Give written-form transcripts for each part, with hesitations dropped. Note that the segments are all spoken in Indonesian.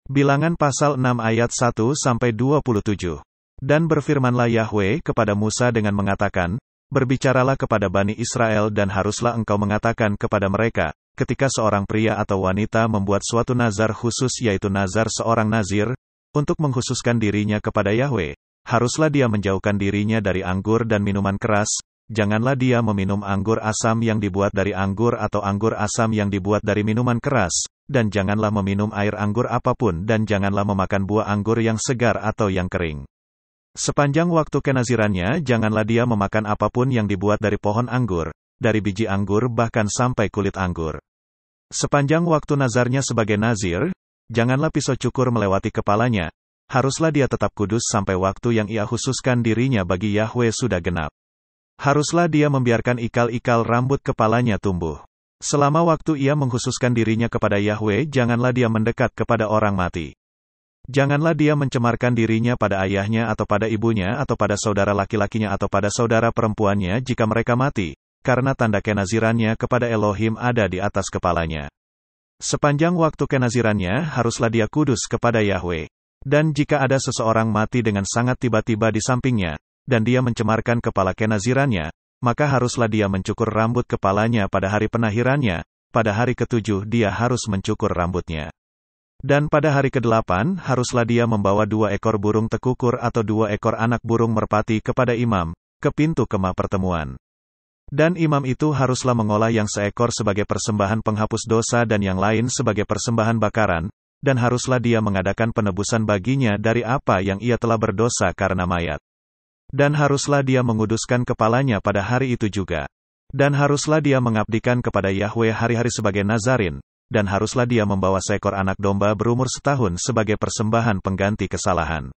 Bilangan pasal 6 ayat 1-27. Dan berfirmanlah Yahwe kepada Musa dengan mengatakan, berbicaralah kepada Bani Israel dan haruslah engkau mengatakan kepada mereka, ketika seorang pria atau wanita membuat suatu nazar khusus yaitu nazar seorang nazir, untuk mengkhususkan dirinya kepada Yahwe, haruslah dia menjauhkan dirinya dari anggur dan minuman keras, janganlah dia meminum anggur asam yang dibuat dari anggur atau anggur asam yang dibuat dari minuman keras, dan janganlah meminum air anggur apapun dan janganlah memakan buah anggur yang segar atau yang kering. Sepanjang waktu kenazirannya janganlah dia memakan apapun yang dibuat dari pohon anggur, dari biji anggur bahkan sampai kulit anggur. Sepanjang waktu nazarnya sebagai nazir, janganlah pisau cukur melewati kepalanya, haruslah dia tetap kudus sampai waktu yang ia khususkan dirinya bagi Yahwe sudah genap. Haruslah dia membiarkan ikal-ikal rambut kepalanya tumbuh. Selama waktu ia mengkhususkan dirinya kepada Yahwe janganlah dia mendekat kepada orang mati. Janganlah dia mencemarkan dirinya pada ayahnya atau pada ibunya atau pada saudara laki-lakinya atau pada saudara perempuannya jika mereka mati, karena tanda kenazirannya kepada Elohim ada di atas kepalanya. Sepanjang waktu kenazirannya haruslah dia kudus kepada Yahwe. Dan jika ada seseorang mati dengan sangat tiba-tiba di sampingnya, dan dia mencemarkan kepala kenazirannya, maka haruslah dia mencukur rambut kepalanya pada hari penahirannya, pada hari ke-7 dia harus mencukur rambutnya. Dan pada hari ke-8, haruslah dia membawa 2 ekor burung tekukur atau 2 ekor anak burung merpati kepada imam, ke pintu kemah pertemuan. Dan imam itu haruslah mengolah yang seekor sebagai persembahan penghapus dosa dan yang lain sebagai persembahan bakaran, dan haruslah dia mengadakan penebusan baginya dari apa yang ia telah berdosa karena mayat. Dan haruslah dia menguduskan kepalanya pada hari itu juga. Dan haruslah dia mengabdikan kepada Yahwe hari-hari sebagai Nazarin, dan haruslah dia membawa seekor anak domba berumur setahun sebagai persembahan pengganti kesalahan.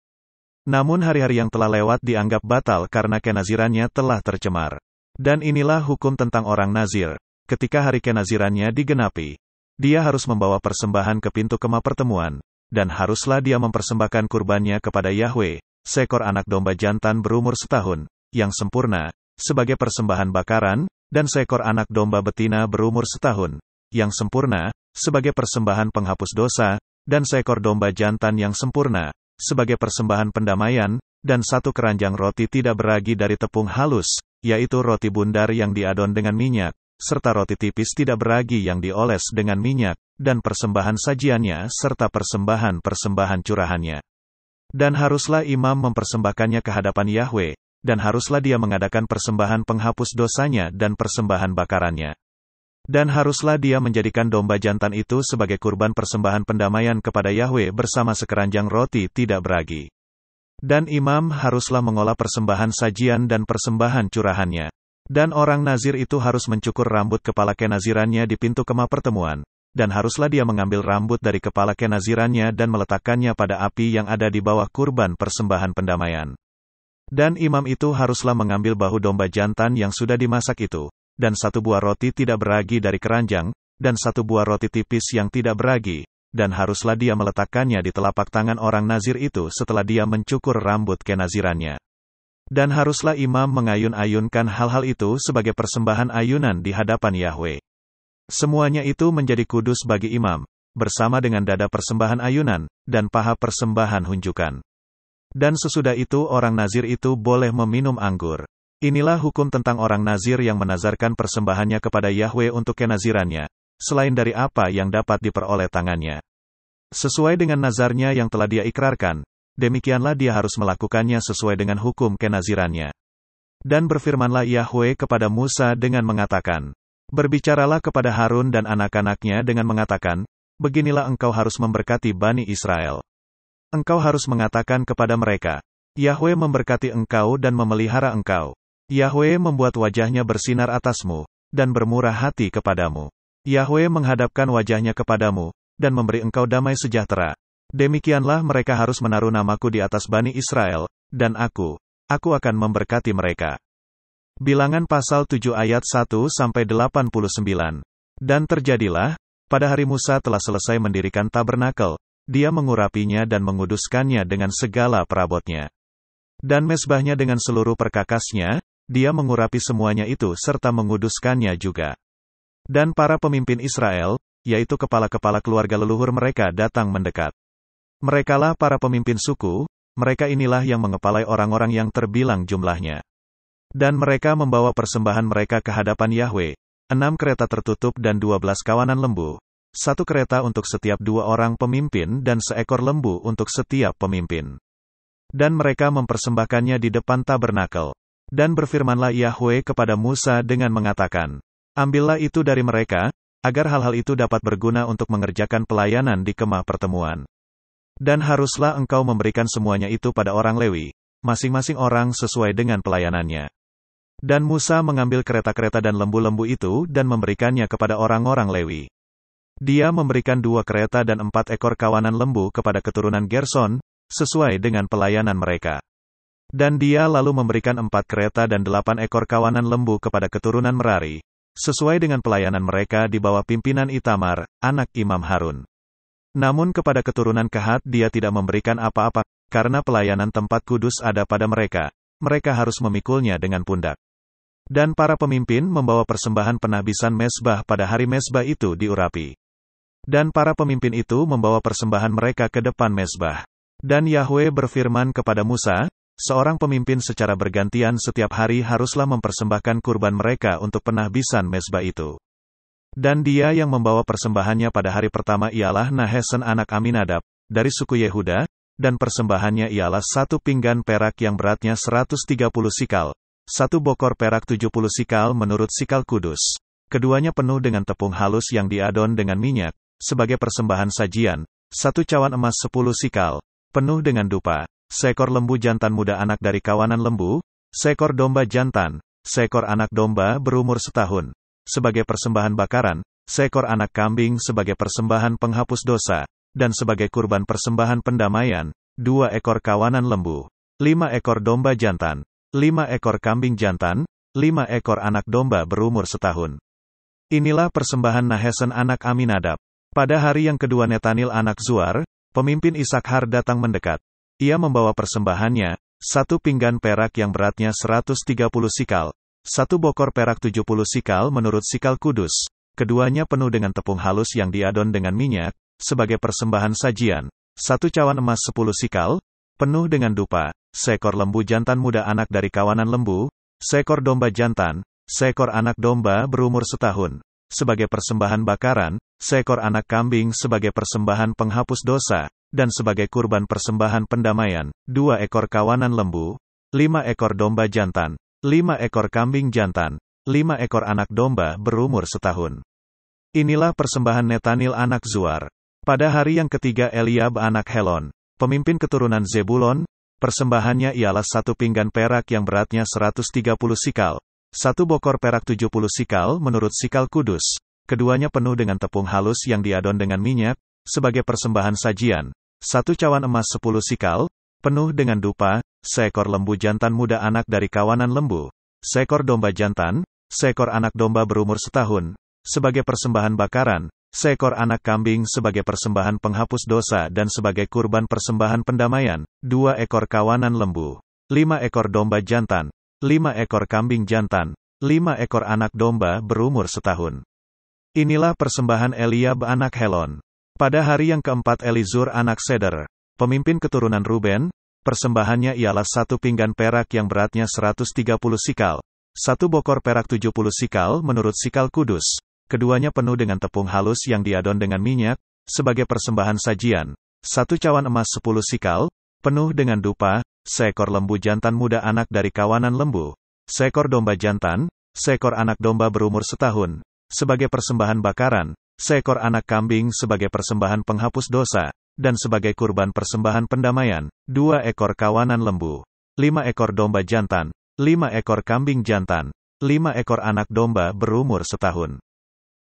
Namun hari-hari yang telah lewat dianggap batal karena kenazirannya telah tercemar. Dan inilah hukum tentang orang nazir, ketika hari kenazirannya digenapi, dia harus membawa persembahan ke pintu kemah pertemuan, dan haruslah dia mempersembahkan kurbannya kepada Yahwe, seekor anak domba jantan berumur setahun, yang sempurna, sebagai persembahan bakaran, dan seekor anak domba betina berumur setahun, yang sempurna, sebagai persembahan penghapus dosa, dan seekor domba jantan yang sempurna, sebagai persembahan pendamaian, dan 1 keranjang roti tidak beragi dari tepung halus, yaitu roti bundar yang diadon dengan minyak, serta roti tipis tidak beragi yang dioles dengan minyak, dan persembahan sajiannya serta persembahan-persembahan curahannya. Dan haruslah imam mempersembahkannya ke hadapan Yahwe, dan haruslah dia mengadakan persembahan penghapus dosanya dan persembahan bakarannya. Dan haruslah dia menjadikan domba jantan itu sebagai kurban persembahan pendamaian kepada Yahwe bersama sekeranjang roti tidak beragi. Dan imam haruslah mengolah persembahan sajian dan persembahan curahannya. Dan orang nazir itu harus mencukur rambut kepala kenazirannya di pintu kemah pertemuan, dan haruslah dia mengambil rambut dari kepala kenazirannya dan meletakkannya pada api yang ada di bawah kurban persembahan pendamaian. Dan imam itu haruslah mengambil bahu domba jantan yang sudah dimasak itu, dan 1 buah roti tidak beragi dari keranjang, dan 1 buah roti tipis yang tidak beragi, dan haruslah dia meletakkannya di telapak tangan orang nazir itu setelah dia mencukur rambut kenazirannya. Dan haruslah imam mengayun-ayunkan hal-hal itu sebagai persembahan ayunan di hadapan Yahwe. Semuanya itu menjadi kudus bagi imam, bersama dengan dada persembahan ayunan, dan paha persembahan hunjukan. Dan sesudah itu orang nazir itu boleh meminum anggur. Inilah hukum tentang orang nazir yang menazarkan persembahannya kepada Yahwe untuk kenazirannya, selain dari apa yang dapat diperoleh tangannya. Sesuai dengan nazarnya yang telah dia ikrarkan, demikianlah dia harus melakukannya sesuai dengan hukum kenazirannya. Dan berfirmanlah Yahwe kepada Musa dengan mengatakan, berbicaralah kepada Harun dan anak-anaknya dengan mengatakan, beginilah engkau harus memberkati Bani Israel. Engkau harus mengatakan kepada mereka, Yahwe memberkati engkau dan memelihara engkau. Yahwe membuat wajahnya bersinar atasmu, dan bermurah hati kepadamu. Yahwe menghadapkan wajahnya kepadamu, dan memberi engkau damai sejahtera. Demikianlah mereka harus menaruh namaku di atas Bani Israel, dan aku akan memberkati mereka. Bilangan pasal 7 ayat 1-89. Dan terjadilah, pada hari Musa telah selesai mendirikan tabernakel, dia mengurapinya dan menguduskannya dengan segala perabotnya. Dan mezbahnya dengan seluruh perkakasnya, dia mengurapi semuanya itu serta menguduskannya juga. Dan para pemimpin Israel, yaitu kepala-kepala keluarga leluhur mereka datang mendekat. Merekalah para pemimpin suku, mereka inilah yang mengepalai orang-orang yang terbilang jumlahnya. Dan mereka membawa persembahan mereka ke hadapan Yahwe, 6 kereta tertutup dan 12 kawanan lembu, 1 kereta untuk setiap 2 orang pemimpin dan seekor lembu untuk setiap pemimpin. Dan mereka mempersembahkannya di depan tabernakel. Dan berfirmanlah Yahwe kepada Musa dengan mengatakan, ambillah itu dari mereka, agar hal-hal itu dapat berguna untuk mengerjakan pelayanan di kemah pertemuan. Dan haruslah engkau memberikan semuanya itu pada orang Lewi, masing-masing orang sesuai dengan pelayanannya. Dan Musa mengambil kereta-kereta dan lembu-lembu itu dan memberikannya kepada orang-orang Lewi. Dia memberikan 2 kereta dan 4 ekor kawanan lembu kepada keturunan Gerson, sesuai dengan pelayanan mereka. Dan dia lalu memberikan 4 kereta dan 8 ekor kawanan lembu kepada keturunan Merari, sesuai dengan pelayanan mereka di bawah pimpinan Itamar, anak Imam Harun. Namun kepada keturunan Kehat dia tidak memberikan apa-apa, karena pelayanan tempat kudus ada pada mereka. Mereka harus memikulnya dengan pundak. Dan para pemimpin membawa persembahan penahbisan mezbah pada hari mezbah itu diurapi. Dan para pemimpin itu membawa persembahan mereka ke depan mezbah. Dan Yahwe berfirman kepada Musa, seorang pemimpin secara bergantian setiap hari haruslah mempersembahkan kurban mereka untuk penahbisan mezbah itu. Dan dia yang membawa persembahannya pada hari pertama ialah Nahesen anak Aminadab, dari suku Yehuda, dan persembahannya ialah 1 pinggan perak yang beratnya 130 sikal, 1 bokor perak 70 sikal menurut sikal kudus. Keduanya penuh dengan tepung halus yang diadon dengan minyak, sebagai persembahan sajian, 1 cawan emas 10 sikal, penuh dengan dupa, seekor lembu jantan muda anak dari kawanan lembu, seekor domba jantan, seekor anak domba berumur setahun, sebagai persembahan bakaran, seekor anak kambing sebagai persembahan penghapus dosa, dan sebagai kurban persembahan pendamaian, 2 ekor kawanan lembu, 5 ekor domba jantan, 5 ekor kambing jantan, 5 ekor anak domba berumur setahun. Inilah persembahan Nahesen anak Aminadab. Pada hari yang kedua Netanil anak Zuar, pemimpin Isakhar datang mendekat. Ia membawa persembahannya, 1 pinggan perak yang beratnya 130 sikal, 1 bokor perak 70 sikal menurut sikal kudus. Keduanya penuh dengan tepung halus yang diadon dengan minyak, sebagai persembahan sajian, 1 cawan emas 10 sikal, penuh dengan dupa, seekor lembu jantan muda anak dari kawanan lembu, seekor domba jantan, seekor anak domba berumur setahun, sebagai persembahan bakaran, seekor anak kambing sebagai persembahan penghapus dosa, dan sebagai kurban persembahan pendamaian, 2 ekor kawanan lembu, 5 ekor domba jantan, 5 ekor kambing jantan, 5 ekor anak domba berumur setahun. Inilah persembahan Netanil anak Zuar. Pada hari yang ketiga Eliab anak Helon, pemimpin keturunan Zebulon, persembahannya ialah 1 pinggan perak yang beratnya 130 sikal, 1 bokor perak 70 sikal menurut sikal kudus. Keduanya penuh dengan tepung halus yang diadon dengan minyak, sebagai persembahan sajian, 1 cawan emas 10 sikal, penuh dengan dupa, seekor lembu jantan muda anak dari kawanan lembu, seekor domba jantan, seekor anak domba berumur setahun, sebagai persembahan bakaran, seekor anak kambing sebagai persembahan penghapus dosa dan sebagai kurban persembahan pendamaian, 2 ekor kawanan lembu, 5 ekor domba jantan, 5 ekor kambing jantan, 5 ekor anak domba berumur setahun. Inilah persembahan Eliab anak Helon. Pada hari yang keempat Elizur anak Seder, pemimpin keturunan Ruben, persembahannya ialah 1 pinggan perak yang beratnya 130 sikal, 1 bokor perak 70 sikal menurut sikal kudus. Keduanya penuh dengan tepung halus yang diadon dengan minyak, sebagai persembahan sajian, 1 cawan emas 10 sikal, penuh dengan dupa, seekor lembu jantan muda anak dari kawanan lembu, seekor domba jantan, seekor anak domba berumur setahun, sebagai persembahan bakaran, seekor anak kambing sebagai persembahan penghapus dosa, dan sebagai kurban persembahan pendamaian, 2 ekor kawanan lembu, 5 ekor domba jantan, 5 ekor kambing jantan, 5 ekor anak domba berumur setahun.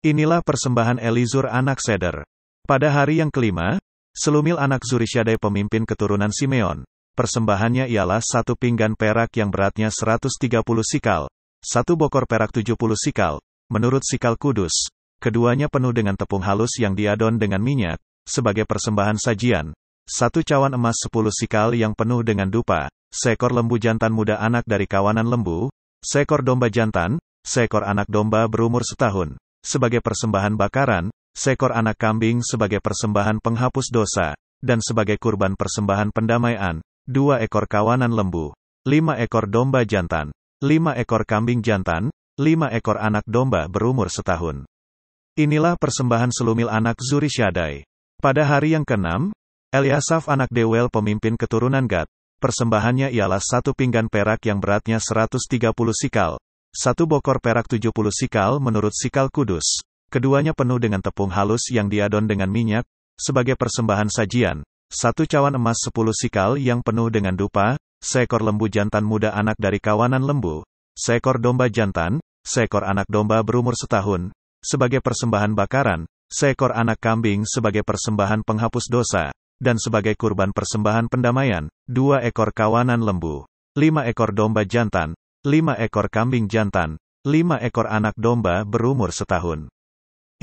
Inilah persembahan Elizur anak Seder. Pada hari yang kelima, Selumil anak Zurishaddai pemimpin keturunan Simeon, persembahannya ialah 1 pinggan perak yang beratnya 130 sikal, 1 bokor perak 70 sikal, menurut sikal kudus. Keduanya penuh dengan tepung halus yang diadon dengan minyak, sebagai persembahan sajian, 1 cawan emas 10 sikal yang penuh dengan dupa, seekor lembu jantan muda anak dari kawanan lembu, seekor domba jantan, seekor anak domba berumur setahun, sebagai persembahan bakaran, seekor anak kambing sebagai persembahan penghapus dosa, dan sebagai kurban persembahan pendamaian, 2 ekor kawanan lembu, 5 ekor domba jantan, 5 ekor kambing jantan, 5 ekor anak domba berumur setahun. Inilah persembahan selumil anak Zurishaddai. Pada hari yang ke-6, Eliasaf anak Deuel pemimpin keturunan Gad, persembahannya ialah 1 pinggan perak yang beratnya 130 sikal, 1 bokor perak 70 sikal menurut sikal kudus, keduanya penuh dengan tepung halus yang diadon dengan minyak, sebagai persembahan sajian, 1 cawan emas 10 sikal yang penuh dengan dupa, seekor lembu jantan muda anak dari kawanan lembu, seekor domba jantan, seekor anak domba berumur setahun, sebagai persembahan bakaran, seekor anak kambing sebagai persembahan penghapus dosa, dan sebagai kurban persembahan pendamaian, 2 ekor kawanan lembu, 5 ekor domba jantan, 5 ekor kambing jantan, 5 ekor anak domba berumur setahun.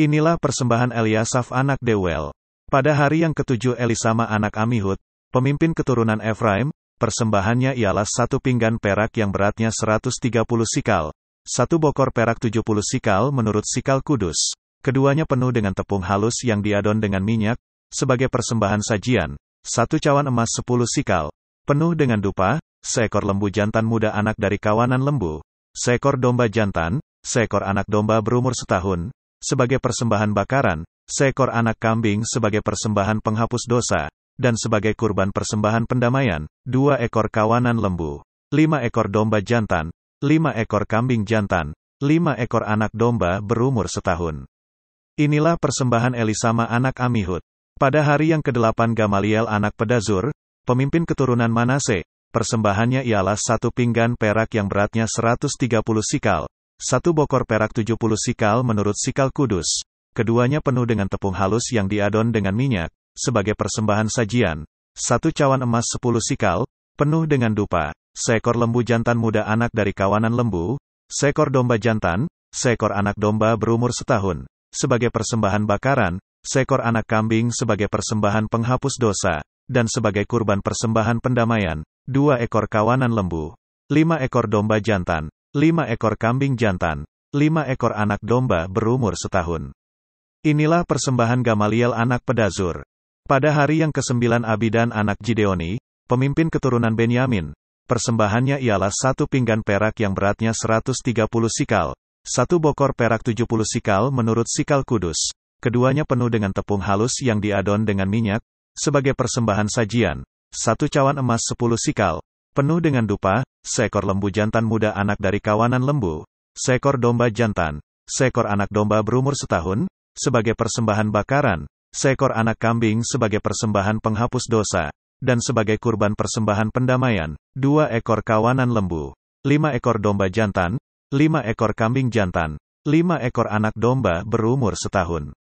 Inilah persembahan Eliasaf anak Deuel. Pada hari yang ke-7 Elisama anak Amihud, pemimpin keturunan Efraim, persembahannya ialah 1 pinggan perak yang beratnya 130 sikal, 1 bokor perak 70 sikal menurut sikal kudus, keduanya penuh dengan tepung halus yang diadon dengan minyak, sebagai persembahan sajian, 1 cawan emas 10 sikal, penuh dengan dupa, seekor lembu jantan muda anak dari kawanan lembu, seekor domba jantan, seekor anak domba berumur setahun, sebagai persembahan bakaran, seekor anak kambing sebagai persembahan penghapus dosa, dan sebagai kurban persembahan pendamaian, 2 ekor kawanan lembu, 5 ekor domba jantan, 5 ekor kambing jantan, 5 ekor anak domba berumur setahun. Inilah persembahan Elisama anak Amihud. Pada hari yang ke-8 Gamaliel anak Pedazur, pemimpin keturunan Manase, persembahannya ialah 1 pinggan perak yang beratnya 130 sikal, 1 bokor perak 70 sikal menurut sikal kudus, keduanya penuh dengan tepung halus yang diadon dengan minyak, sebagai persembahan sajian, 1 cawan emas 10 sikal, penuh dengan dupa, seekor lembu jantan muda anak dari kawanan lembu, seekor domba jantan, seekor anak domba berumur setahun, sebagai persembahan bakaran, seekor anak kambing sebagai persembahan penghapus dosa, dan sebagai kurban persembahan pendamaian, 2 ekor kawanan lembu, 5 ekor domba jantan, 5 ekor kambing jantan, 5 ekor anak domba berumur setahun. Inilah persembahan Gamaliel anak Pedazur. Pada hari yang ke-9 Abidan anak Gideoni, pemimpin keturunan Benyamin, persembahannya ialah 1 pinggan perak yang beratnya 130 sikal, 1 bokor perak 70 sikal menurut sikal kudus, keduanya penuh dengan tepung halus yang diadon dengan minyak, sebagai persembahan sajian, 1 cawan emas 10 sikal, penuh dengan dupa, seekor lembu jantan muda anak dari kawanan lembu, seekor domba jantan, seekor anak domba berumur setahun, sebagai persembahan bakaran, seekor anak kambing sebagai persembahan penghapus dosa, dan sebagai kurban persembahan pendamaian, 2 ekor kawanan lembu, 5 ekor domba jantan, 5 ekor kambing jantan, 5 ekor anak domba berumur setahun.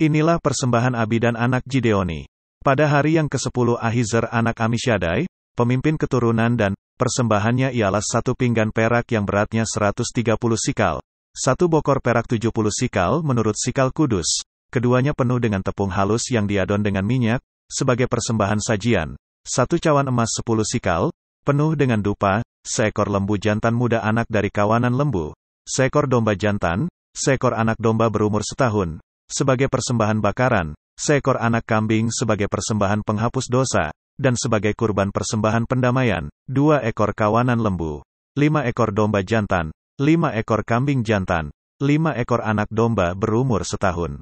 Inilah persembahan Abidan anak Gideoni. Pada hari yang ke-10 Ahiezer anak Amisyaddai, pemimpin keturunan dan, persembahannya ialah 1 pinggan perak yang beratnya 130 sikal, 1 bokor perak 70 sikal menurut sikal kudus, keduanya penuh dengan tepung halus yang diadon dengan minyak, sebagai persembahan sajian, 1 cawan emas 10 sikal, penuh dengan dupa, seekor lembu jantan muda anak dari kawanan lembu, seekor domba jantan, seekor anak domba berumur setahun, sebagai persembahan bakaran, seekor anak kambing sebagai persembahan penghapus dosa, dan sebagai kurban persembahan pendamaian, 2 ekor kawanan lembu, 5 ekor domba jantan, 5 ekor kambing jantan, 5 ekor anak domba berumur setahun.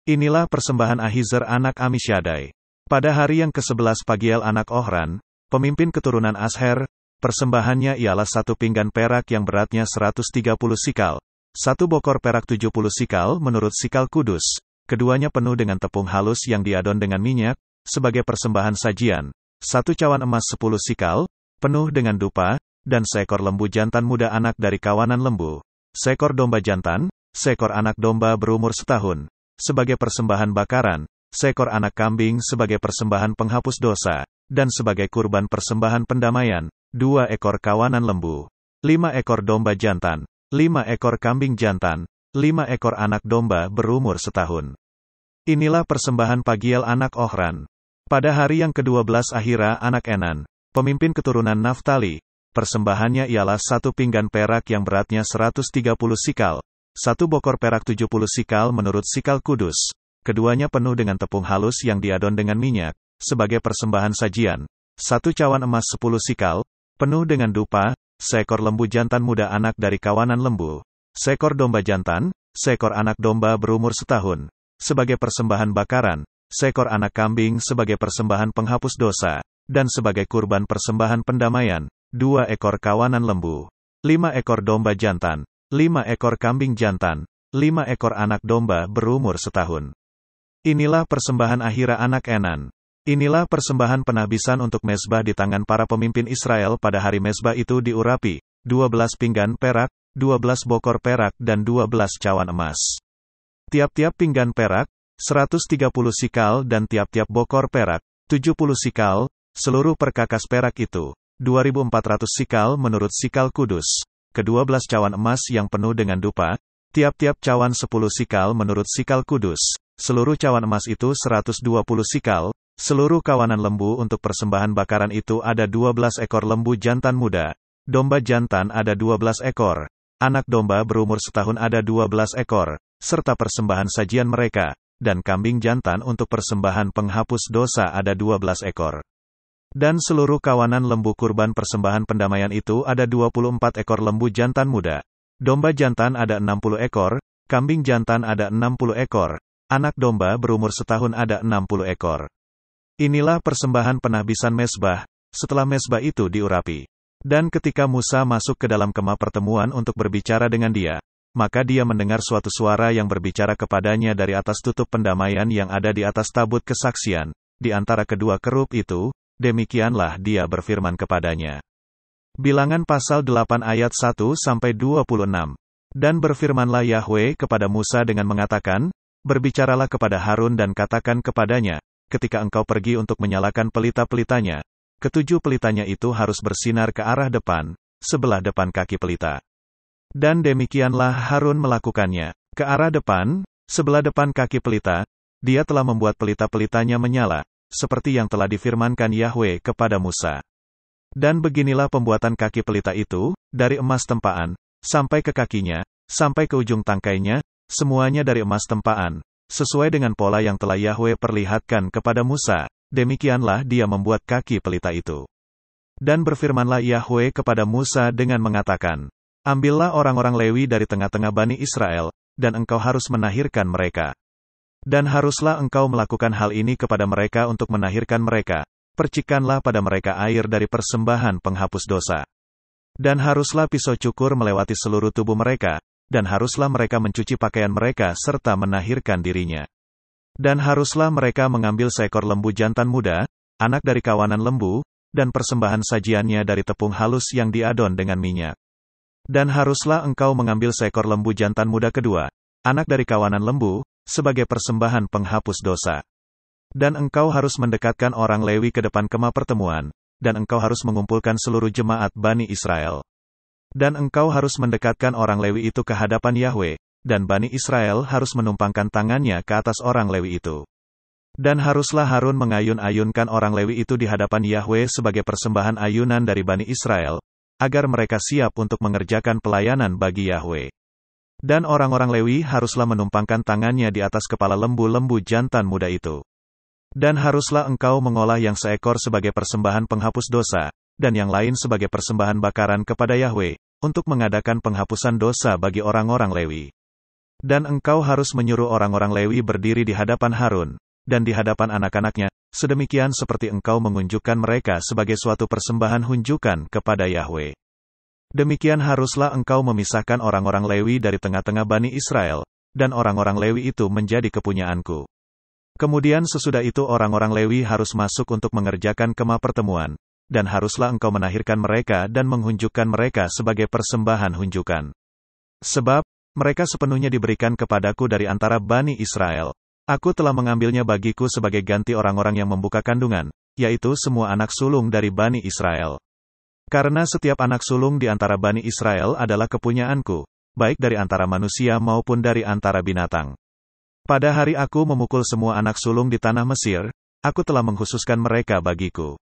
Inilah persembahan Ahiezer anak Amisyaddai. Pada hari yang ke-11 Pagiel anak Ohran, pemimpin keturunan Asher, persembahannya ialah 1 pinggan perak yang beratnya 130 sikal, 1 bokor perak 70 sikal menurut sikal kudus, keduanya penuh dengan tepung halus yang diadon dengan minyak, sebagai persembahan sajian, 1 cawan emas 10 sikal, penuh dengan dupa, dan seekor lembu jantan muda anak dari kawanan lembu, seekor domba jantan, seekor anak domba berumur setahun, sebagai persembahan bakaran, seekor anak kambing sebagai persembahan penghapus dosa, dan sebagai kurban persembahan pendamaian, 2 ekor kawanan lembu, 5 ekor domba jantan, 5 ekor kambing jantan, 5 ekor anak domba berumur setahun. Inilah persembahan Pagiel anak Ohran. Pada hari yang ke-12 Ahira anak Enan, pemimpin keturunan Naftali, persembahannya ialah 1 pinggan perak yang beratnya 130 sikal, 1 bokor perak 70 sikal menurut sikal kudus, keduanya penuh dengan tepung halus yang diadon dengan minyak, sebagai persembahan sajian, 1 cawan emas 10 sikal, penuh dengan dupa, seekor lembu jantan muda anak dari kawanan lembu, seekor domba jantan, seekor anak domba berumur setahun, sebagai persembahan bakaran, seekor anak kambing sebagai persembahan penghapus dosa, dan sebagai kurban persembahan pendamaian, 2 ekor kawanan lembu, 5 ekor domba jantan, 5 ekor kambing jantan, 5 ekor anak domba berumur setahun. Inilah persembahan Ahira anak Enan. Inilah persembahan penahbisan untuk mezbah di tangan para pemimpin Israel pada hari mezbah itu diurapi, 12 pinggan perak, 12 bokor perak dan 12 cawan emas. Tiap-tiap pinggan perak, 130 sikal dan tiap-tiap bokor perak, 70 sikal, seluruh perkakas perak itu, 2.400 sikal menurut sikal kudus. Ke-12 cawan emas yang penuh dengan dupa, tiap-tiap cawan 10 sikal menurut sikal kudus. Seluruh cawan emas itu 120 sikal, seluruh kawanan lembu untuk persembahan bakaran itu ada 12 ekor lembu jantan muda, domba jantan ada 12 ekor, anak domba berumur setahun ada 12 ekor, serta persembahan sajian mereka, dan kambing jantan untuk persembahan penghapus dosa ada 12 ekor. Dan seluruh kawanan lembu kurban persembahan pendamaian itu ada 24 ekor lembu jantan muda, domba jantan ada 60 ekor, kambing jantan ada 60 ekor, anak domba berumur setahun ada 60 ekor. Inilah persembahan penahbisan mezbah, setelah mezbah itu diurapi. Dan ketika Musa masuk ke dalam kemah pertemuan untuk berbicara dengan dia, maka dia mendengar suatu suara yang berbicara kepadanya dari atas tutup pendamaian yang ada di atas tabut kesaksian, di antara kedua kerub itu, demikianlah dia berfirman kepadanya. Bilangan pasal 8 ayat 1-26. Dan berfirmanlah Yahwe kepada Musa dengan mengatakan, berbicaralah kepada Harun dan katakan kepadanya, ketika engkau pergi untuk menyalakan pelita-pelitanya, ketujuh pelitanya itu harus bersinar ke arah depan, sebelah depan kaki pelita. Dan demikianlah Harun melakukannya, ke arah depan, sebelah depan kaki pelita, dia telah membuat pelita-pelitanya menyala, seperti yang telah difirmankan Yahwe kepada Musa. Dan beginilah pembuatan kaki pelita itu, dari emas tempaan, sampai ke kakinya, sampai ke ujung tangkainya, semuanya dari emas tempaan, sesuai dengan pola yang telah Yahwe perlihatkan kepada Musa, demikianlah dia membuat kaki pelita itu. Dan berfirmanlah Yahwe kepada Musa dengan mengatakan, ambillah orang-orang Lewi dari tengah-tengah Bani Israel, dan engkau harus menahirkan mereka. Dan haruslah engkau melakukan hal ini kepada mereka untuk menahirkan mereka, percikanlah pada mereka air dari persembahan penghapus dosa. Dan haruslah pisau cukur melewati seluruh tubuh mereka, dan haruslah mereka mencuci pakaian mereka serta menahirkan dirinya. Dan haruslah mereka mengambil seekor lembu jantan muda, anak dari kawanan lembu, dan persembahan sajiannya dari tepung halus yang diadon dengan minyak. Dan haruslah engkau mengambil seekor lembu jantan muda kedua, anak dari kawanan lembu, sebagai persembahan penghapus dosa. Dan engkau harus mendekatkan orang Lewi ke depan kemah pertemuan, dan engkau harus mengumpulkan seluruh jemaat Bani Israel. Dan engkau harus mendekatkan orang Lewi itu ke hadapan Yahwe, dan Bani Israel harus menumpangkan tangannya ke atas orang Lewi itu. Dan haruslah Harun mengayun-ayunkan orang Lewi itu di hadapan Yahwe sebagai persembahan ayunan dari Bani Israel, agar mereka siap untuk mengerjakan pelayanan bagi Yahwe. Dan orang-orang Lewi haruslah menumpangkan tangannya di atas kepala lembu-lembu jantan muda itu. Dan haruslah engkau mengolah yang seekor sebagai persembahan penghapus dosa, dan yang lain sebagai persembahan bakaran kepada Yahwe, untuk mengadakan penghapusan dosa bagi orang-orang Lewi. Dan engkau harus menyuruh orang-orang Lewi berdiri di hadapan Harun, dan di hadapan anak-anaknya, sedemikian seperti engkau mengunjukkan mereka sebagai suatu persembahan hunjukan kepada Yahwe. Demikian haruslah engkau memisahkan orang-orang Lewi dari tengah-tengah Bani Israel, dan orang-orang Lewi itu menjadi kepunyaanku. Kemudian sesudah itu orang-orang Lewi harus masuk untuk mengerjakan kemah pertemuan, dan haruslah engkau menahirkan mereka dan menghunjukkan mereka sebagai persembahan hunjukan. Sebab, mereka sepenuhnya diberikan kepadaku dari antara Bani Israel. Aku telah mengambilnya bagiku sebagai ganti orang-orang yang membuka kandungan, yaitu semua anak sulung dari Bani Israel. Karena setiap anak sulung di antara Bani Israel adalah kepunyaanku, baik dari antara manusia maupun dari antara binatang. Pada hari aku memukul semua anak sulung di tanah Mesir, aku telah mengkhususkan mereka bagiku.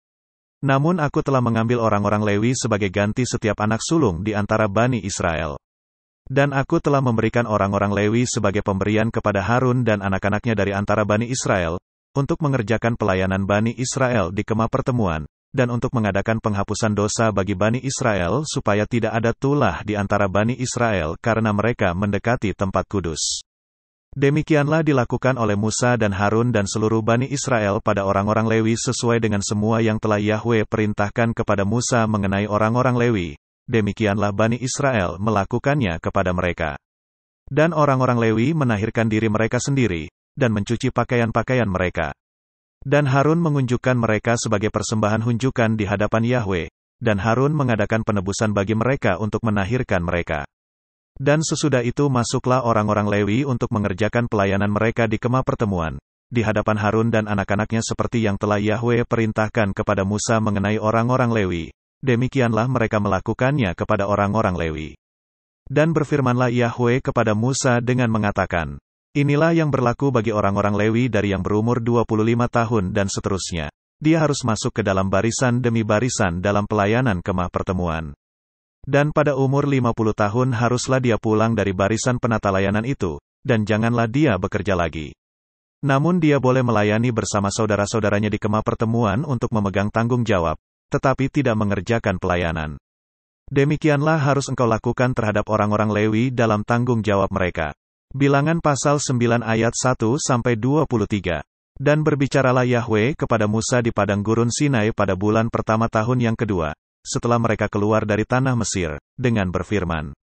Namun aku telah mengambil orang-orang Lewi sebagai ganti setiap anak sulung di antara Bani Israel. Dan aku telah memberikan orang-orang Lewi sebagai pemberian kepada Harun dan anak-anaknya dari antara Bani Israel, untuk mengerjakan pelayanan Bani Israel di kemah pertemuan, dan untuk mengadakan penghapusan dosa bagi Bani Israel supaya tidak ada tulah di antara Bani Israel karena mereka mendekati tempat kudus. Demikianlah dilakukan oleh Musa dan Harun dan seluruh Bani Israel pada orang-orang Lewi sesuai dengan semua yang telah Yahwe perintahkan kepada Musa mengenai orang-orang Lewi. Demikianlah Bani Israel melakukannya kepada mereka. Dan orang-orang Lewi menahirkan diri mereka sendiri, dan mencuci pakaian-pakaian mereka. Dan Harun mengunjukkan mereka sebagai persembahan hunjukan di hadapan Yahwe, dan Harun mengadakan penebusan bagi mereka untuk menahirkan mereka. Dan sesudah itu masuklah orang-orang Lewi untuk mengerjakan pelayanan mereka di kemah pertemuan, di hadapan Harun dan anak-anaknya seperti yang telah Yahwe perintahkan kepada Musa mengenai orang-orang Lewi. Demikianlah mereka melakukannya kepada orang-orang Lewi. Dan berfirmanlah Yahwe kepada Musa dengan mengatakan, inilah yang berlaku bagi orang-orang Lewi dari yang berumur 25 tahun dan seterusnya. Dia harus masuk ke dalam barisan demi barisan dalam pelayanan kemah pertemuan. Dan pada umur 50 tahun haruslah dia pulang dari barisan penata layanan itu, dan janganlah dia bekerja lagi. Namun dia boleh melayani bersama saudara-saudaranya di kemah pertemuan untuk memegang tanggung jawab, tetapi tidak mengerjakan pelayanan. Demikianlah harus engkau lakukan terhadap orang-orang Lewi dalam tanggung jawab mereka. Bilangan pasal 9 ayat 1-23. Dan berbicaralah Yahwe kepada Musa di padang gurun Sinai pada bulan pertama tahun yang kedua, setelah mereka keluar dari tanah Mesir, dengan berfirman.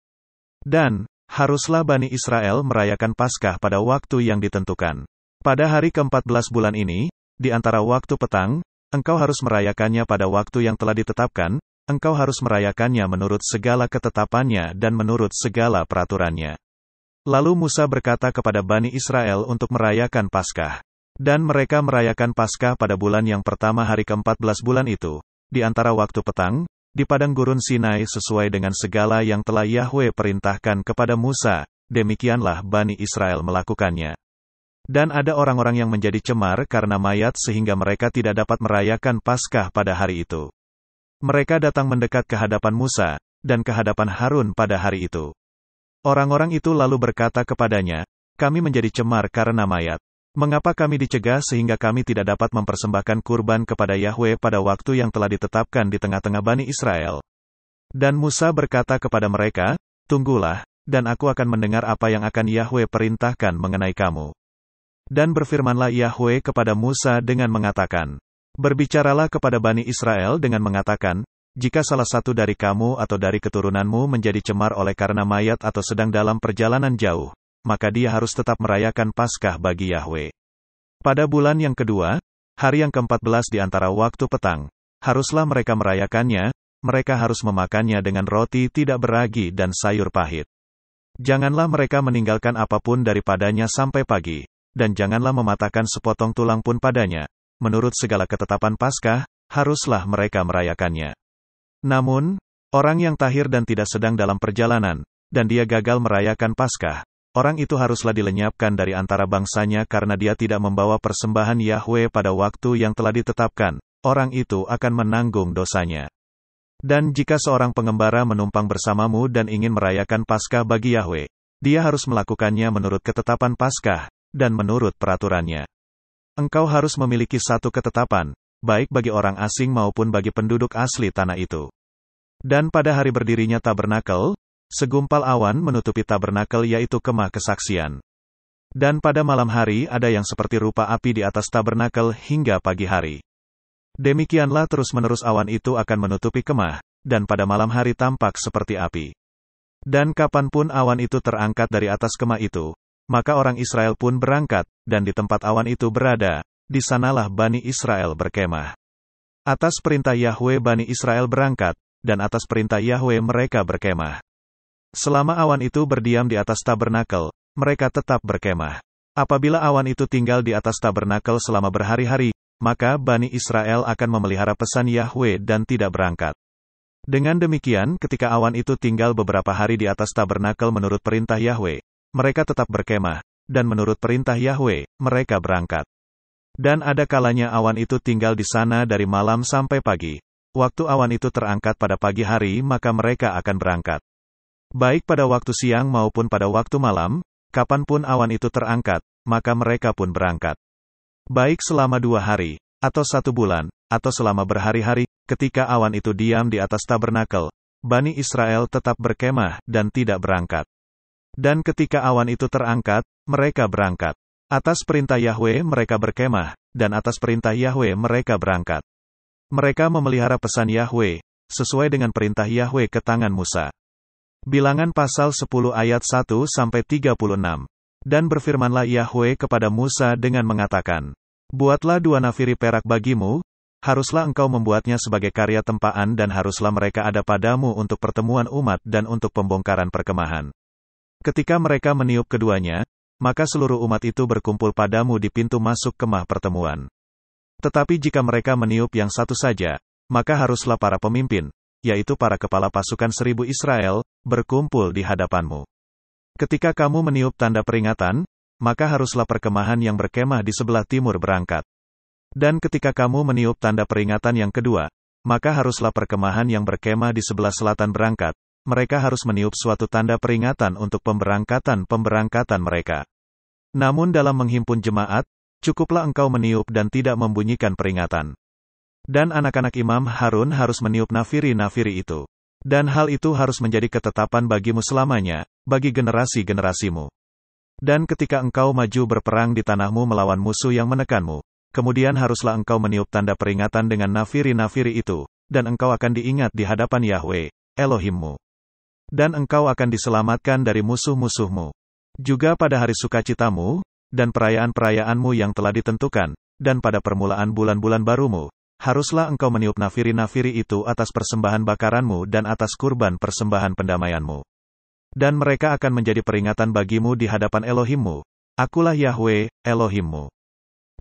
Dan, haruslah Bani Israel merayakan Paskah pada waktu yang ditentukan. Pada hari ke-14 bulan ini, di antara waktu petang, engkau harus merayakannya pada waktu yang telah ditetapkan, engkau harus merayakannya menurut segala ketetapannya dan menurut segala peraturannya. Lalu Musa berkata kepada Bani Israel untuk merayakan Paskah. Dan mereka merayakan Paskah pada bulan yang pertama hari ke-14 bulan itu, di antara waktu petang, di padang gurun Sinai sesuai dengan segala yang telah Yahwe perintahkan kepada Musa, demikianlah Bani Israel melakukannya. Dan ada orang-orang yang menjadi cemar karena mayat sehingga mereka tidak dapat merayakan Paskah pada hari itu. Mereka datang mendekat ke hadapan Musa, dan ke hadapan Harun pada hari itu. Orang-orang itu lalu berkata kepadanya, kami menjadi cemar karena mayat. Mengapa kami dicegah sehingga kami tidak dapat mempersembahkan kurban kepada Yahwe pada waktu yang telah ditetapkan di tengah-tengah Bani Israel? Dan Musa berkata kepada mereka, tunggulah, dan aku akan mendengar apa yang akan Yahwe perintahkan mengenai kamu. Dan berfirmanlah Yahwe kepada Musa dengan mengatakan, berbicaralah kepada Bani Israel dengan mengatakan, jika salah satu dari kamu atau dari keturunanmu menjadi cemar oleh karena mayat atau sedang dalam perjalanan jauh, maka dia harus tetap merayakan Paskah bagi Yahwe. Pada bulan yang kedua, hari yang ke-14 di antara waktu petang, haruslah mereka merayakannya, mereka harus memakannya dengan roti tidak beragi dan sayur pahit. Janganlah mereka meninggalkan apapun daripadanya sampai pagi, dan janganlah mematahkan sepotong tulang pun padanya. Menurut segala ketetapan Paskah, haruslah mereka merayakannya. Namun, orang yang tahir dan tidak sedang dalam perjalanan, dan dia gagal merayakan Paskah, orang itu haruslah dilenyapkan dari antara bangsanya karena dia tidak membawa persembahan Yahwe pada waktu yang telah ditetapkan, orang itu akan menanggung dosanya. Dan jika seorang pengembara menumpang bersamamu dan ingin merayakan Paskah bagi Yahwe, dia harus melakukannya menurut ketetapan Paskah, dan menurut peraturannya. Engkau harus memiliki satu ketetapan, baik bagi orang asing maupun bagi penduduk asli tanah itu. Dan pada hari berdirinya tabernakel, segumpal awan menutupi tabernakel yaitu kemah kesaksian. Dan pada malam hari ada yang seperti rupa api di atas tabernakel hingga pagi hari. Demikianlah terus-menerus awan itu akan menutupi kemah, dan pada malam hari tampak seperti api. Dan kapanpun awan itu terangkat dari atas kemah itu, maka orang Israel pun berangkat, dan di tempat awan itu berada, di sanalah Bani Israel berkemah. Atas perintah Yahwe Bani Israel berangkat, dan atas perintah Yahwe mereka berkemah. Selama awan itu berdiam di atas tabernakel, mereka tetap berkemah. Apabila awan itu tinggal di atas tabernakel selama berhari-hari, maka Bani Israel akan memelihara pesan Yahwe dan tidak berangkat. Dengan demikian, ketika awan itu tinggal beberapa hari di atas tabernakel menurut perintah Yahwe, mereka tetap berkemah, dan menurut perintah Yahwe, mereka berangkat. Dan ada kalanya awan itu tinggal di sana dari malam sampai pagi. Waktu awan itu terangkat pada pagi hari, maka mereka akan berangkat. Baik pada waktu siang maupun pada waktu malam, kapanpun awan itu terangkat, maka mereka pun berangkat. baik selama 2 hari, atau 1 bulan, atau selama berhari-hari, ketika awan itu diam di atas tabernakel, Bani Israel tetap berkemah dan tidak berangkat. Dan ketika awan itu terangkat, mereka berangkat. Atas perintah Yahwe mereka berkemah, dan atas perintah Yahwe mereka berangkat. Mereka memelihara pesan Yahwe, sesuai dengan perintah Yahwe ke tangan Musa. Bilangan pasal 10 ayat 1-36. Dan berfirmanlah Yahwe kepada Musa dengan mengatakan, buatlah 2 nafiri perak bagimu, haruslah engkau membuatnya sebagai karya tempaan dan haruslah mereka ada padamu untuk pertemuan umat dan untuk pembongkaran perkemahan. Ketika mereka meniup keduanya, maka seluruh umat itu berkumpul padamu di pintu masuk kemah pertemuan. Tetapi jika mereka meniup yang satu saja, maka haruslah para pemimpin, yaitu para kepala pasukan 1000 Israel, berkumpul di hadapanmu. Ketika kamu meniup tanda peringatan, maka haruslah perkemahan yang berkemah di sebelah timur berangkat. Dan ketika kamu meniup tanda peringatan yang kedua, maka haruslah perkemahan yang berkemah di sebelah selatan berangkat. Mereka harus meniup suatu tanda peringatan untuk pemberangkatan mereka. Namun dalam menghimpun jemaat, cukuplah engkau meniup dan tidak membunyikan peringatan. Dan anak-anak imam Harun harus meniup nafiri-nafiri itu. Dan hal itu harus menjadi ketetapan bagimu selamanya, bagi generasi-generasimu. Dan ketika engkau maju berperang di tanahmu melawan musuh yang menekanmu, kemudian haruslah engkau meniup tanda peringatan dengan nafiri-nafiri itu, dan engkau akan diingat di hadapan Yahwe, Elohimmu. Dan engkau akan diselamatkan dari musuh-musuhmu. Juga pada hari sukacitamu, dan perayaan-perayaanmu yang telah ditentukan, dan pada permulaan bulan-bulan barumu, haruslah engkau meniup nafiri-nafiri itu atas persembahan bakaranmu dan atas kurban persembahan pendamaianmu. Dan mereka akan menjadi peringatan bagimu di hadapan Elohimmu. Akulah Yahwe, Elohimmu.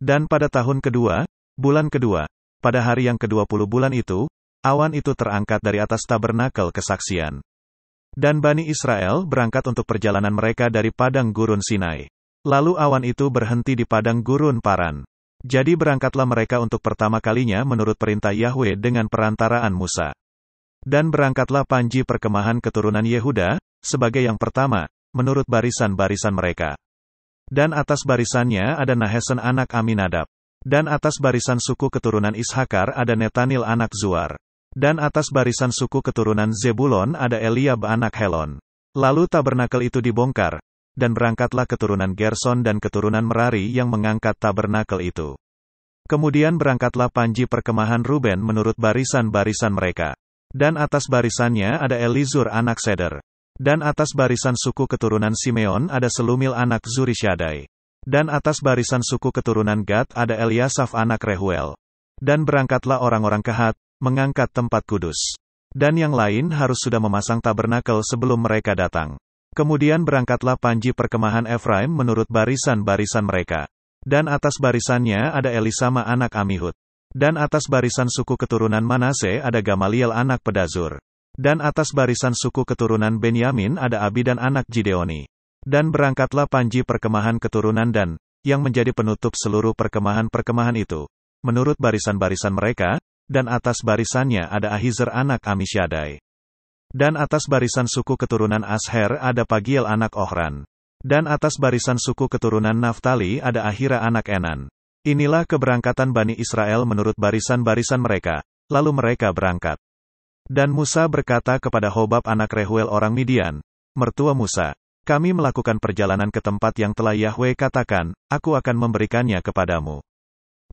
Dan pada tahun kedua, bulan kedua, pada hari yang ke-20 bulan itu, awan itu terangkat dari atas tabernakel kesaksian. Dan Bani Israel berangkat untuk perjalanan mereka dari padang gurun Sinai. Lalu awan itu berhenti di padang gurun Paran. Jadi berangkatlah mereka untuk pertama kalinya menurut perintah Yahwe dengan perantaraan Musa. Dan berangkatlah panji perkemahan keturunan Yehuda, sebagai yang pertama, menurut barisan-barisan mereka. Dan atas barisannya ada Nahesen anak Aminadab. Dan atas barisan suku keturunan Ishakar ada Netanil anak Zuar. Dan atas barisan suku keturunan Zebulon ada Eliab anak Helon. Lalu tabernakel itu dibongkar, dan berangkatlah keturunan Gerson dan keturunan Merari yang mengangkat tabernakel itu. Kemudian berangkatlah panji perkemahan Ruben menurut barisan-barisan mereka. Dan atas barisannya ada Elizur anak Seder. Dan atas barisan suku keturunan Simeon ada Selumil anak Zurishaddai. Dan atas barisan suku keturunan Gad ada Eliasaf anak Rehuel. Dan berangkatlah orang-orang Kehat, mengangkat tempat kudus. Dan yang lain harus sudah memasang tabernakel sebelum mereka datang. Kemudian berangkatlah panji perkemahan Efraim menurut barisan-barisan mereka. Dan atas barisannya ada Elisama anak Amihud. Dan atas barisan suku keturunan Manase ada Gamaliel anak Pedazur. Dan atas barisan suku keturunan Benyamin ada Abidan anak Gideoni. Dan berangkatlah panji perkemahan keturunan Dan, yang menjadi penutup seluruh perkemahan-perkemahan itu, menurut barisan-barisan mereka, dan atas barisannya ada Ahiezer anak Amisyaddai. Dan atas barisan suku keturunan Asher ada Pagiel anak Ohran. Dan atas barisan suku keturunan Naftali ada Ahira anak Enan. Inilah keberangkatan Bani Israel menurut barisan-barisan mereka, lalu mereka berangkat. Dan Musa berkata kepada Hobab anak Rehuel orang Midian, mertua Musa, kami melakukan perjalanan ke tempat yang telah Yahwe katakan, aku akan memberikannya kepadamu.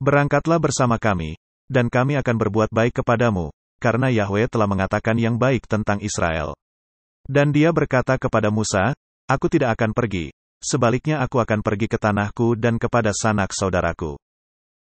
Berangkatlah bersama kami, dan kami akan berbuat baik kepadamu, karena Yahwe telah mengatakan yang baik tentang Israel. Dan dia berkata kepada Musa, aku tidak akan pergi, sebaliknya aku akan pergi ke tanahku dan kepada sanak saudaraku.